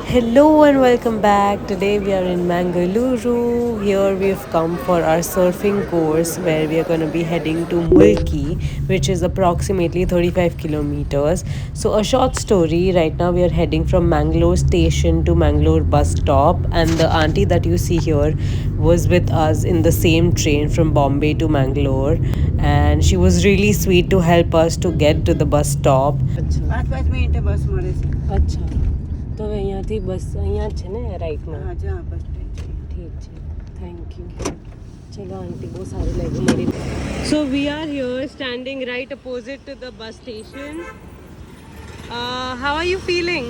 Hello and welcome back. Today we are in Mangaluru. Here we've come for our surfing course where we are going to be heading to Mulki, which is approximately 35 kilometers. So, a short story right now we are heading from Mangalore station to Mangalore bus stop, and the auntie that you see here was with us in the same train from Bombay to Mangalore, and she was really sweet to help us to get to the bus stop. પાંચ પાંચ મિનિટે બસ મળે છે. અચ્છા તો હવે અહીંયાથી બસ અહીંયા જ છે ને રાઈટમાં હા જ્યાં બસ સ્ટેન્ડ છે. ઠીક છે થેન્ક યુ ચલો આંટી બહુ સારું લાગ્યું મારી so we are here standing right opposite to the bus station how are you feeling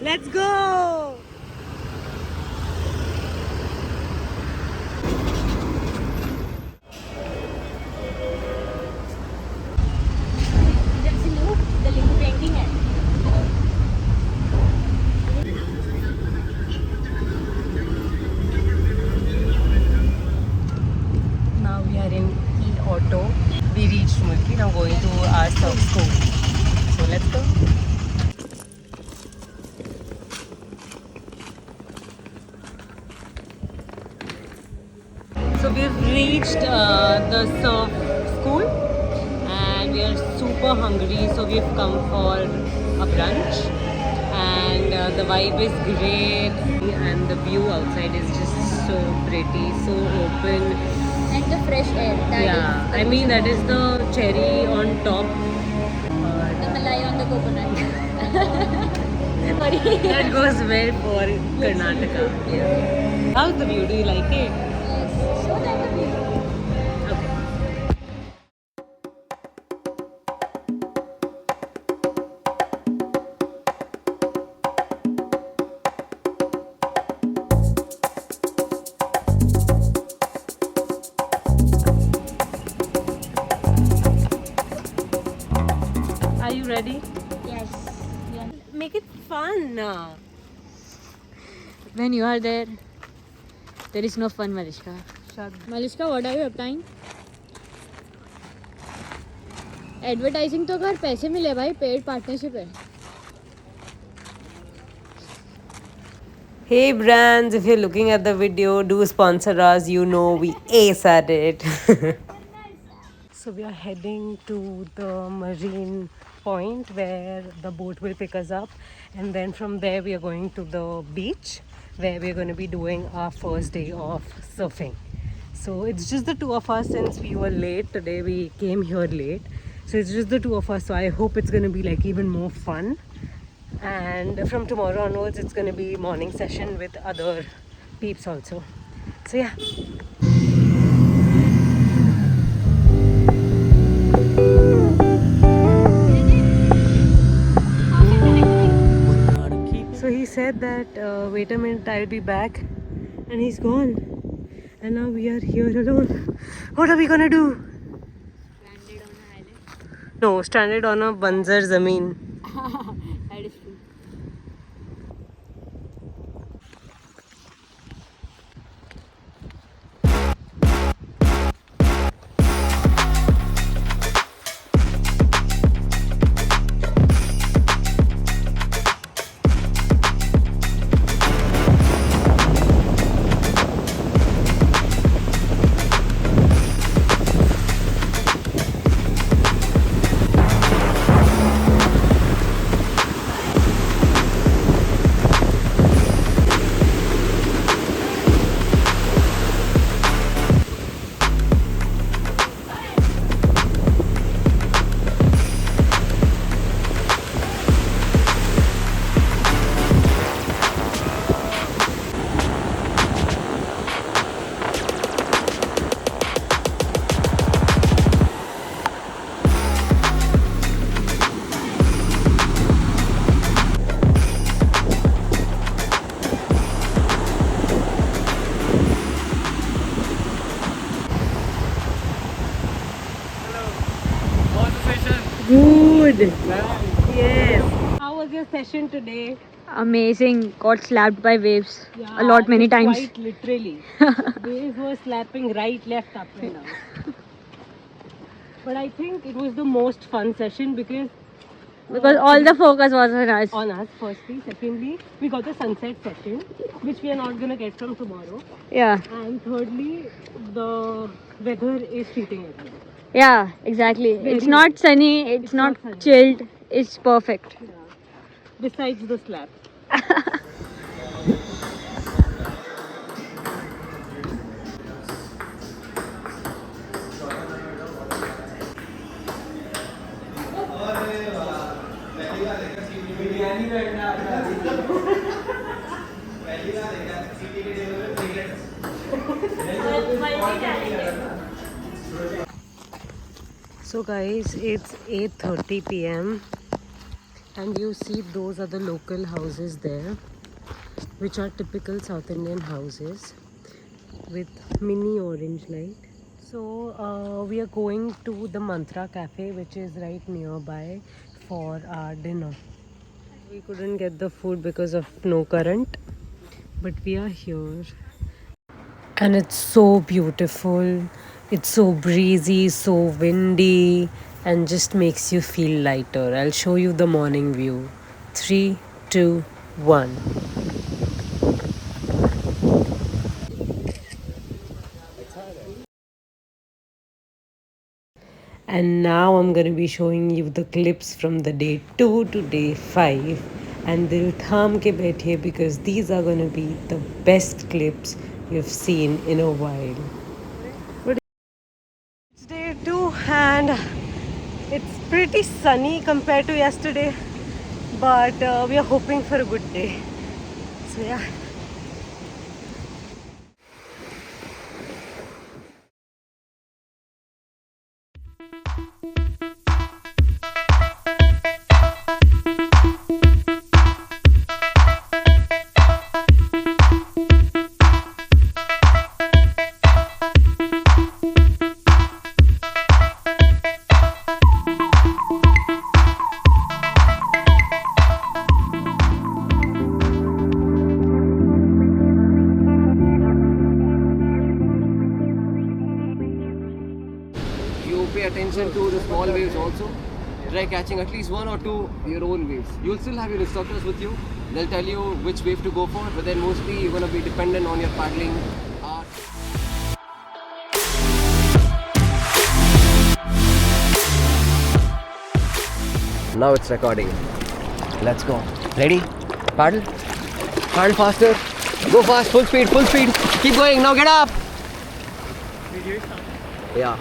let's go Now we are in e-auto. We reached Mulki. Now going to our surf school. So let's go. So we've reached the surf school and we are super hungry. So we've come for a brunch and the vibe is great and the view outside is just so pretty, so open. And the fresh air. Yeah, I mean that is the cherry on top. The malai on the coconut. That goes well for Karnataka. Yeah. How's the view? Do you like it? Yes. So that the view. Okay. Are you ready? Yes. Make it fun. When you are there, there is no fun, Malishka. Malishka, what are you applying? Advertising तो कर पैसे मिले भाई paid partnership है Hey brands, if you're looking at the video, do sponsor us. You know we ace at it. So we are heading to the marine point where the boat will pick us up, and then from there we are going to the beach where we are going to be doing our first day of surfing. So it's just the two of us since we were late today. We came here late, so it's just the two of us. So I hope it's going to be like even more fun. And from tomorrow onwards, it's going to be morning session with other peeps also. So yeah. So he said that wait a minute, I'll be back, and he's gone. And now we are here alone. What are we gonna do? Stranded on an island. No, stranded on a banjar zameen. That is true. Good. Yes. How was your session today? Amazing. Got slapped by waves Yeah, a lot, many it was times. Quite literally. Waves were slapping right, left, up and down. But I think it was the most fun session because Because all the focus was on us. On us, firstly. Secondly, we got the sunset session, which we are not gonna get from tomorrow. Yeah. And thirdly, the weather is treating us well. Yeah, exactly. It's Very not sunny, it's not not sunny. chilled, it's perfect. Yeah. Besides the slap. So guys, it's 8:30 p.m. and you see those are the local houses there, which are typical South Indian houses with mini orange light. So we are going to the Mantra Cafe, which is right nearby, for our dinner. We couldn't get the food because of no current, but we are here. And it's so beautiful. It's so breezy, so windy, and just makes you feel lighter. I'll show you the morning view. 3, 2, 1. And now I'm going to be showing you the clips from the day 2 to day 5. And dil tham ke baithe because these are going to be the best clips you've seen in a while. It's day 2 and it's pretty sunny compared to yesterday. But we are hoping for a good day. So yeah. You pay attention to the small waves also. Try catching at least one or two your own waves. You'll still have your instructors with you. They'll tell you which wave to go for, but then mostly you're going to be dependent on your paddling. Now it's recording. Let's go. Ready? Paddle. Paddle faster. Go fast. Full speed. Full speed. Keep going. Now get up. Yeah.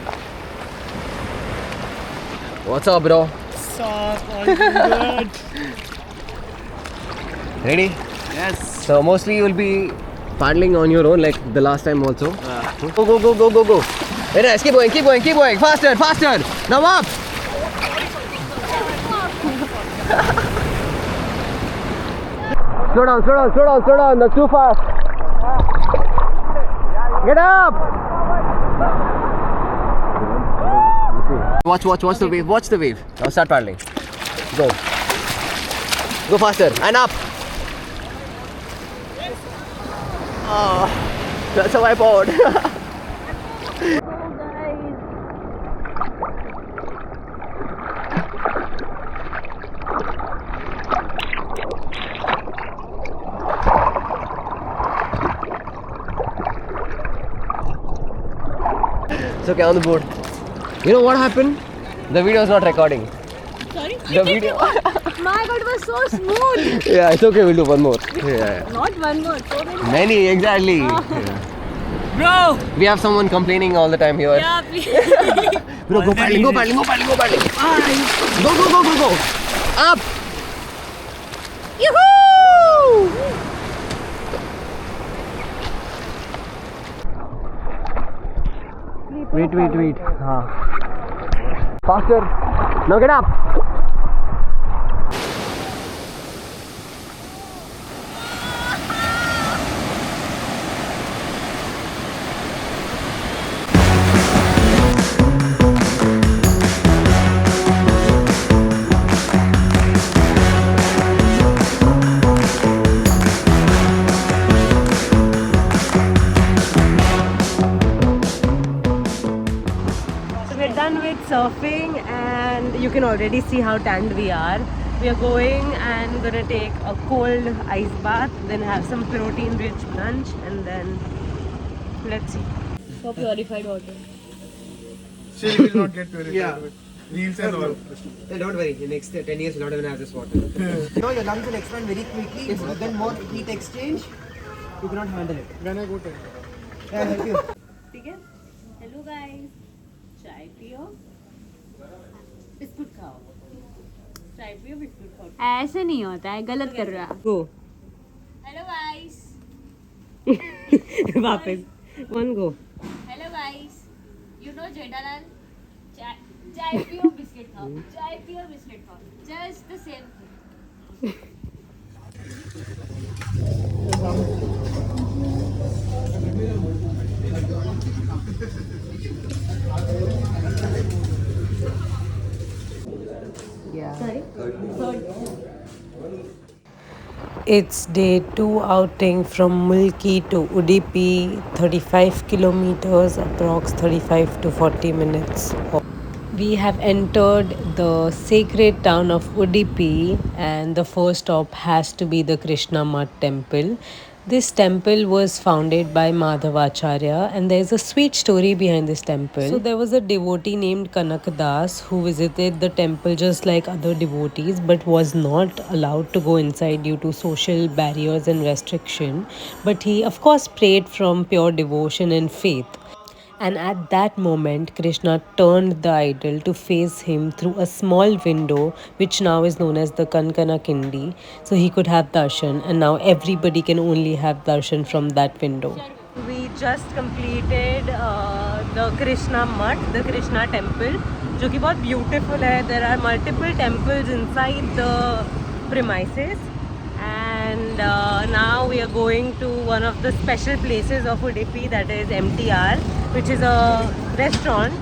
What's up, bro? What's up? All good? Ready? Yes. So mostly you'll be paddling on your own like the last time also. Go, go, go, go, go, go. Very nice. Keep going, keep going, keep going. Faster, faster. Now up. Slow down, slow down, slow down, slow down. That's too fast. Get up. Watch the wave. Watch the wave. Now start paddling. Go. Go faster and up. Oh, that's a wipeout. It's okay, on the board. You know what happened? The video is not recording. Sorry? The video. My god, it was so smooth. Yeah, it's okay. We'll do one more. Yeah. Not one more, so many. Many, exactly. Bro! We have someone complaining all the time here. Yeah, please. Bro, go paddling, go paddling, go paddling, go paddling. Go, go, go, go, go. Up. Yoo-hoo! Wait. Faster. Now get up. surfing and you can already see how tanned we are. We are going and gonna take a cold ice bath, then have some protein rich lunch, and then let's see. For purified water. Still will not get purified. Yeah. With Reels and all. Don't worry, in next 10 years you'll not even have this water. You know, your lungs will expand very quickly, then more heat exchange, you cannot handle it. When I go to Yeah, I'll help you. ठीक है hello guys चाय पियो biscuit खाओ चाय पियो biscuit खाओ ऐसे नहीं होता है, गलत कर रहा है. Go. Hello guys. वापस. One go. Hello guys. You know Jethalal, चाय पियो बिस्किट खाओ, चाय पियो बिस्किट खाओ, just the same thing. It's day 2 outing from Mulki to Udupi, 35 kilometers, approx 35 to 40 minutes. We have entered the sacred town of Udupi, and the first stop has to be the Krishna Mat temple. This temple was founded by Madhavacharya, and there's a sweet story behind this temple. So there was a devotee named Kanak Das who visited the temple just like other devotees, but was not allowed to go inside due to social barriers and restriction. But he of course prayed from pure devotion and faith. And at that moment, Krishna turned the idol to face him through a small window, which now is known as the Kankana Kindi. So he could have darshan, and now everybody can only have darshan from that window. We just completed the Krishna Mat, the Krishna temple, जो कि बहुत beautiful है. There are multiple temples inside the premises. And now we are going to one of the special places of Udupi, that is MTR, which is a restaurant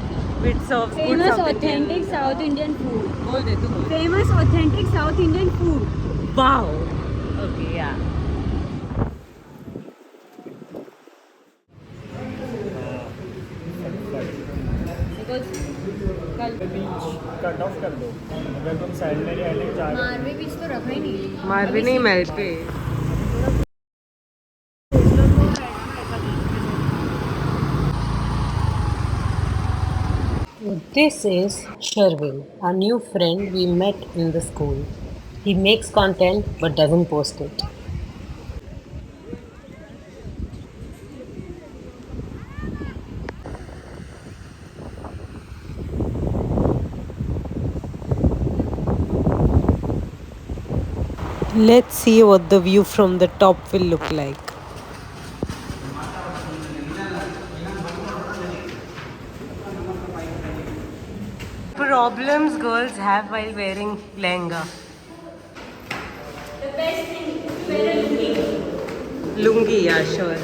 which serves good Famous South authentic Indian. South Indian food. बोल दे तू बोल. Famous authentic South Indian food. Wow. Okay, yeah. Cut off कर दो. अगर तुम salary island जा रहे हो. मारवे बीच तो रखा ही नहीं. मार भी नहीं मेल पे. This is Sherwin, our new friend we met in the school. He makes content but doesn't post it. Let's see what the view from the top will look like. Problems girls have while wearing lehenga. The best thing is to wear a lungi. Lungi, yeah, sure.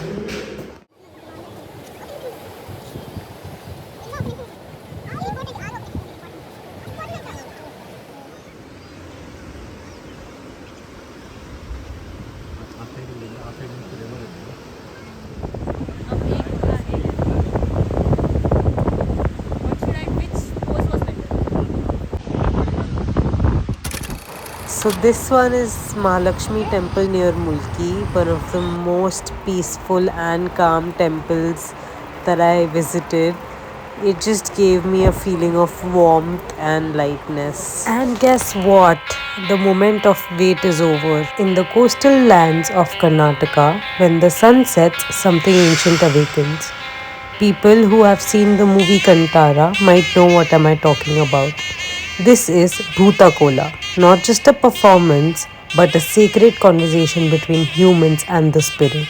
So this one is Mahalakshmi temple near Mulki, one of the most peaceful and calm temples that I visited. It just gave me a feeling of warmth and lightness. And guess what? The moment of wait is over. In the coastal lands of Karnataka, when the sun sets, something ancient awakens. People who have seen the movie Kantara might know what am I talking about. This is Bhuta Kola, not just a performance, but a sacred conversation between humans and the spirit.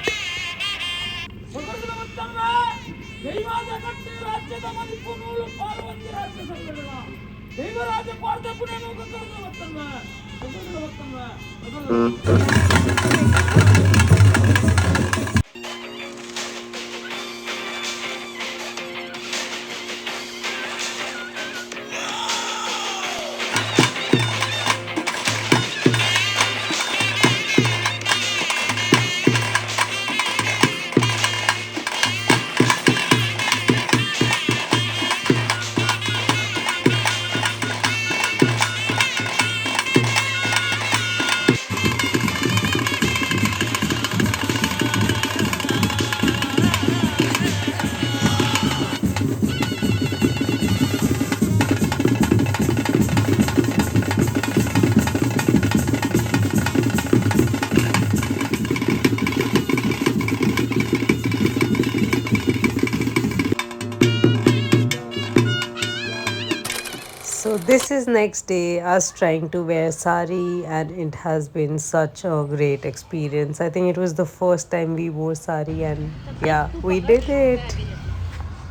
this is next day, us trying to wear sari, and it has been such a great experience. I think it was the first time we wore sari, and yeah, we did it.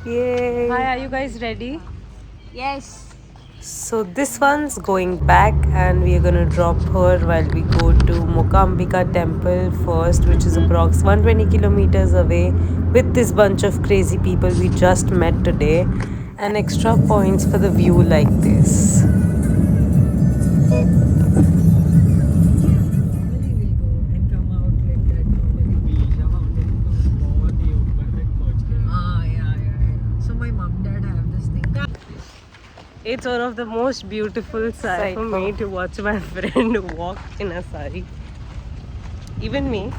Yay! Hi, are you guys ready? Yes. So this one's going back, and we are gonna drop her while we go to Mokambika temple first, which is approx 120 kilometers away, with this bunch of crazy people we just met today, and extra points for the view like this. It's one of the most beautiful sights for me to watch my friend walk in a sari. Even me.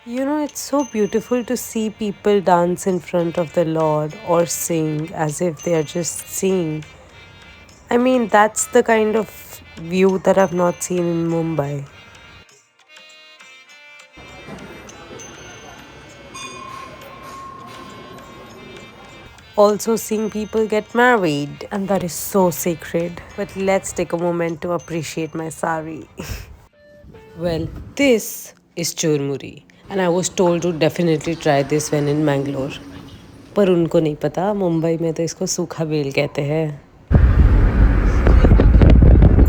You know, it's so beautiful to see people dance in front of the Lord or sing as if they are just singing. I mean, that's the kind of view that I've not seen in Mumbai. Also, seeing people get married, and that is so sacred. But let's take a moment to appreciate my sari. Well, this is churmuri, and I was told to definitely try this when in Mangalore. पर उनको नहीं पता मुंबई में तो इसको सूखा bell कहते हैं.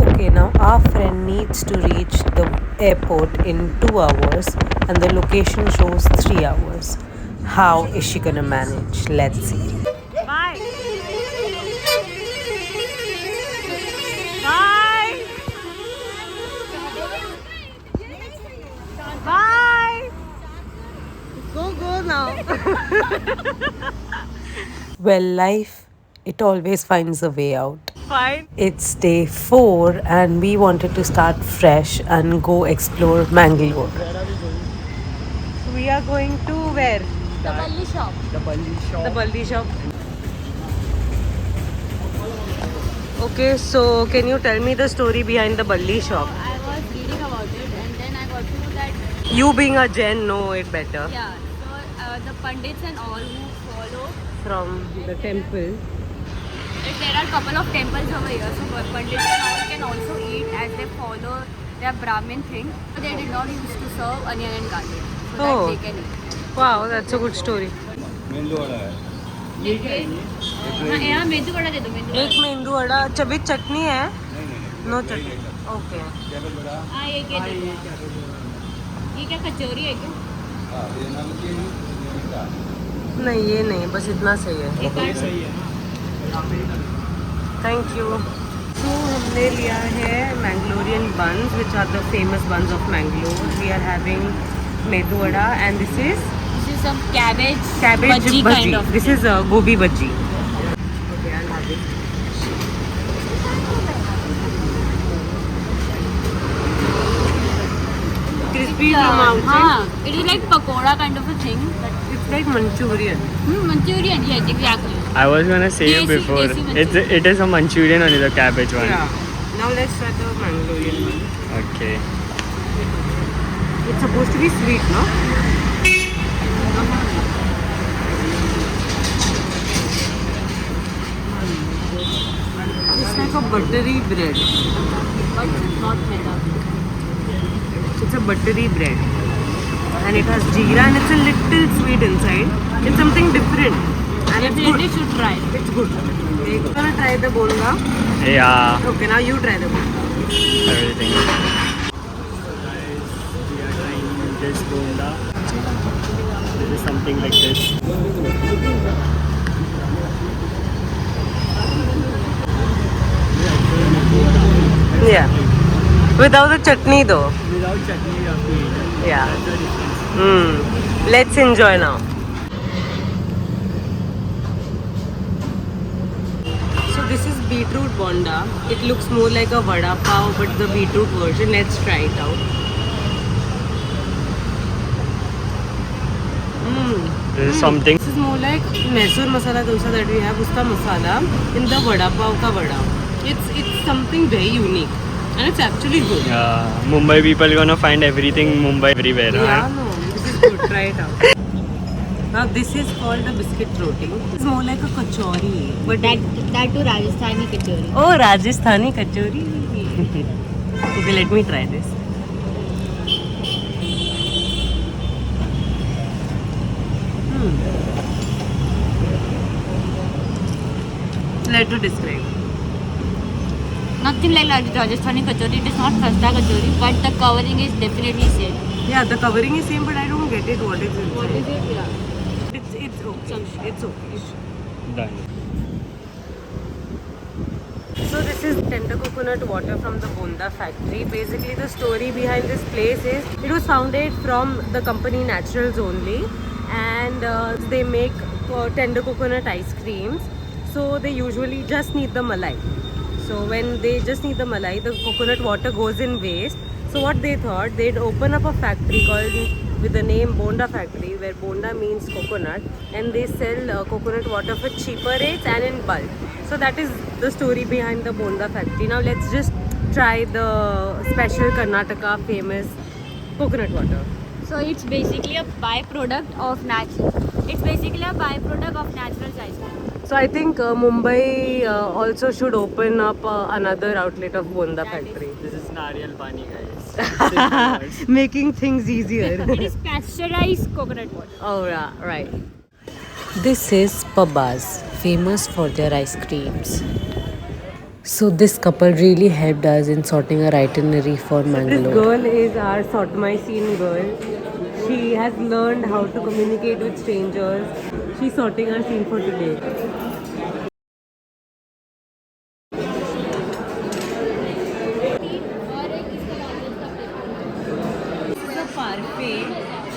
Okay, now our friend needs to reach the airport in 2 hours and the location shows 3 hours. How is she gonna manage? Let's see. Bye. Bye. Bye. Go now. Well, life, it always finds a way out. Fine. It's day 4 and we wanted to start fresh and go explore Mangalore. We are going to where? The Balli shop. The Baldi shop. Okay, so can you tell me the story behind the Baldi shop? I was reading about it and then I got to know that, You being a Jain know it better. yeah, so the Pandits and all who follow, From the temple. there are a couple of temples over here, so Pandits and all can also eat as they follow their Brahmin thing. So they did not used to serve onion and garlic, so Oh. that they can eat. Wow, that's a good story. हाँ यहाँ मेदू वड़ा दे दो मेदू एक मेंदू vada with चटनी है. No चटनी. Okay. हाँ ये क्या दे दो ये क्या कचौरी है क्या नहीं ये नहीं, बस इतना सही है. एक थैंक यू. सो हमने लिया है Mangalorean buns which are the famous buns of Mangalore. We are having medu vada and this is This is some cabbage cabbage bhaji kind of. This is gobi bhaji. Okay, I'll have it. Crispy from outside. हाँ, it is like pakoda kind of a thing. It's like Manchurian. Manchurian, yes, exactly. I was gonna say you Desi- before. desi Manchurian. It is a Manchurian only, the cabbage one. Yeah. Now let's try the Mangalorean one. Okay. It's supposed to be sweet, no? It's like a buttery bread. But not maida. It's a buttery bread. And it has jeera and it's a little sweet inside. It's something different. And it's Definitely good. should try. It's good. Okay, you wanna try the bonga? Yeah, Okay, now you try the bonga. everything. We are trying this bonda. This is something like this. Yeah. Without the chutney though. Without chutney, you have to eat it. Yeah. That's the difference. Let's enjoy now. So this is beetroot bonda. It looks more like a vada pav, but the beetroot version. Let's try it out. This is something. This is more like Mysore masala dosa that we have. Uska masala in the vada pav ka vada. It's something very unique. And it's actually good. Yeah, Mumbai people gonna find everything Mumbai everywhere. Yeah, Huh? no, this is good. Try it out. Now this is called a biscuit roti. It's more like a kachori. But That to Rajasthani kachori. oh, Rajasthani kachori. Okay, let me try this. Let to describe. Nothing like Rajasthani kachori. It is not khasta kachori, but the covering is definitely same. Yeah, the covering is same, but I don't get it. What is it? What is it? Yeah. It's okay. It's okay. Done. So this is tender coconut water from the Bonda factory. Basically the story behind this place is it was founded from the company Naturals only, and they make tender coconut ice creams. So they usually just need the malai. So when they just need the malai, the coconut water goes in waste. So what they thought, they'd open up a factory called with the name Bonda factory, where Bonda means coconut, and they sell coconut water for cheaper rates and in bulk. So that is the story behind the Bonda factory. Now let's just try the special Karnataka famous coconut water. So it's basically a byproduct of natural. It's basically a byproduct of natural ice cream. So I think Mumbai also should open up another outlet of Bonda factory. This is Nariyal Pani, guys. Making things easier. It is pasteurized coconut water. Oh, yeah, right. This is Pabbas, famous for their ice creams. So this couple really helped us in sorting our itinerary for Mangalore. This girl is our Sortmycene girl. She has learned how to communicate with strangers. She's sorting our scene for today. This is a parfait,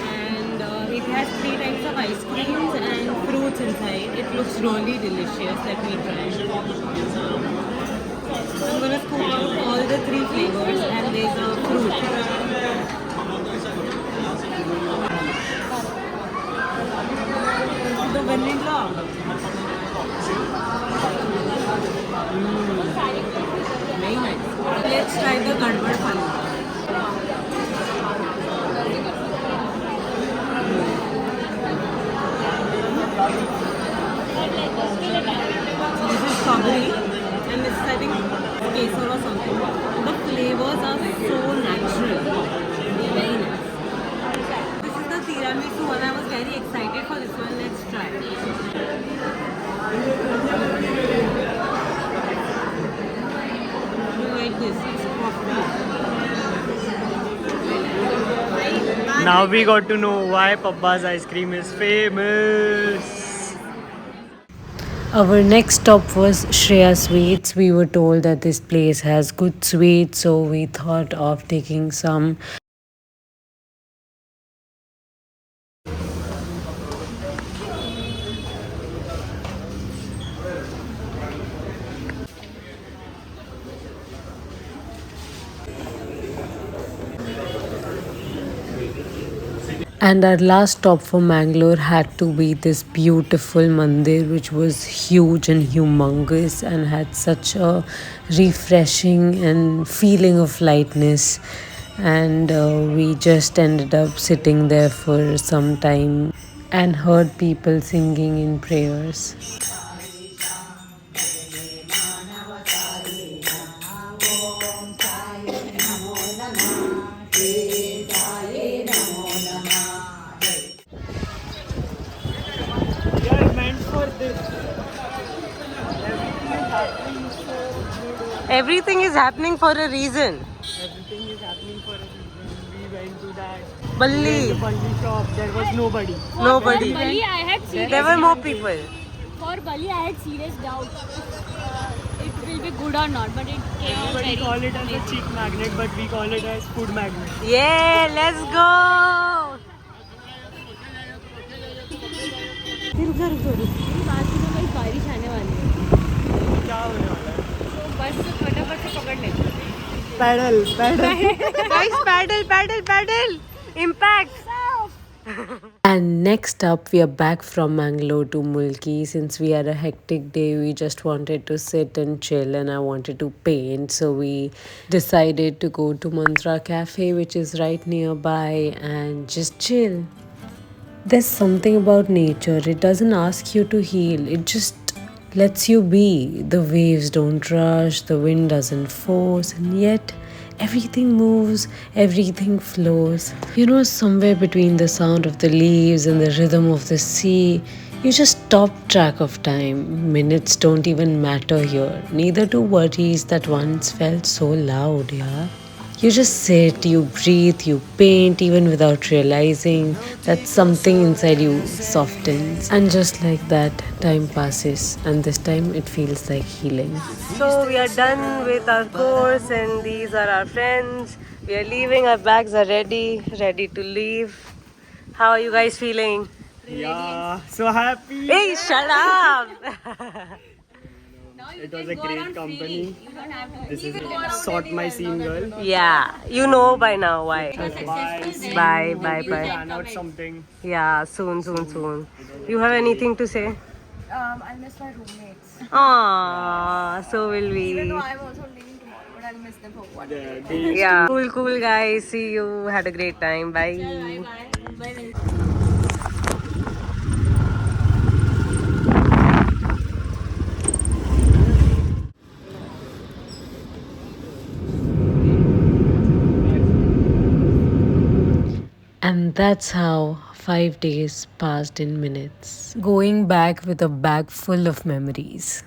and it has 3 types of ice creams and fruits inside. It looks really delicious. Let me try. I'm gonna scoop out all the 3 flavors, and there's a fruit. The vanilla. Very nice. Let's try the Gadwad Falooda. So this is strawberry, and this is I think kesar or something. The flavors are so natural. Very nice. This is the tiramisu one. I was very excited for this one. Let's try. You like this? It's coffee. Now we got to know why Pabbas ice cream is famous. Our next stop was Shreya Sweets. We were told that this place has good sweets, so we thought of taking some. And our last stop for Mangalore had to be this beautiful mandir, which was huge and humongous and had such a refreshing and feeling of lightness. And we just ended up sitting there for some time and heard people singing in prayers. We are meant for this. Everything is happening Everything is happening for for a reason. everything is happening for a reason. We went to that Balli. bungee shop. There was nobody. Nobody. For Bali, I had serious. There were more people. For Bali, I had serious doubt if it will be good or not, but it came out Everybody very. call it as a cheek magnet, but we call it as food magnet. Yeah, let's go. बाकी में कहीं बारिश आने वाली है, क्या होने वाला है? तो बस फटाफट से पकड़ लेते हैं. Paddle. Guys, paddle. Impact. And next up, we are back from Mangalore to Mulki. Since we had a hectic day, we just wanted to sit and chill, and I wanted to paint. So we decided to go to Mantra Cafe, which is right nearby, and just chill. There's something about nature, it doesn't ask you to heal, it just lets you be. The waves don't rush, the wind doesn't force, and yet everything moves, everything flows. Somewhere between the sound of the leaves and the rhythm of the sea, you just stop track of time. Minutes don't even matter here, neither do worries that once felt so loud, yeah. You just sit, you breathe, you paint even without realizing that something inside you softens. And just like that, time passes, and this time it feels like healing. So we are done with our course, and these are our friends. We are leaving, our bags are ready to leave. How are you guys feeling? Yeah, so happy. Hey, shut up! It was a great company. This is Sort My Scene Girl. Yeah, you know by now why. Okay. Bye. Bye. Plan out something. Yeah, soon. You have anything to say? I miss my roommates. Ah, so will we. I'm also leaving tomorrow, but I'll miss them for one. Yeah, cool guys. See you. Had a great time. Bye. And that's how 5 days passed in minutes. Going back with a bag full of memories.